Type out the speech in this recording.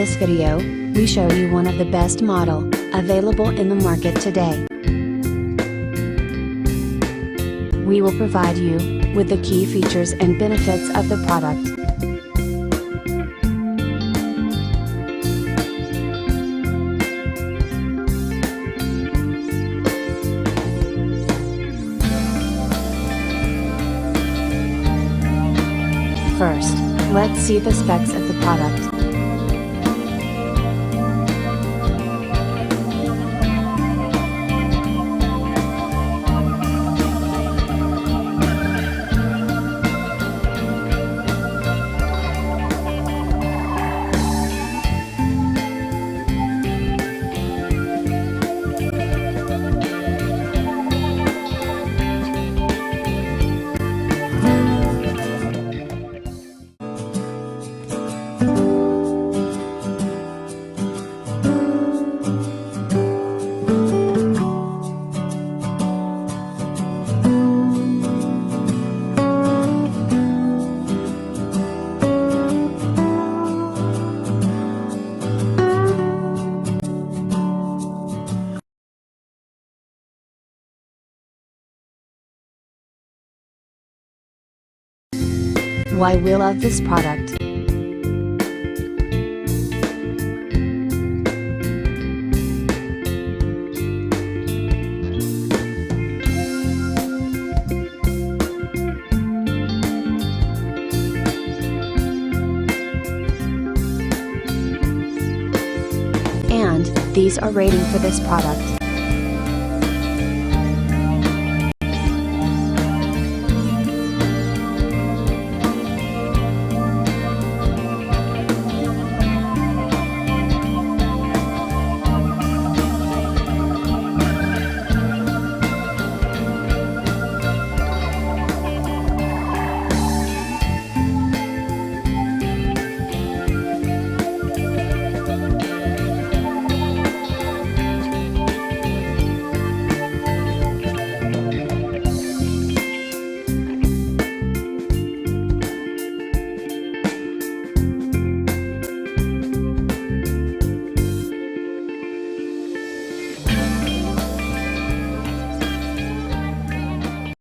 this video, we show you one of the best model available in the market today. We will provide you with the key features and benefits of the product. First, let's see the specs of the product. Why we love this product. And these are rating for this product.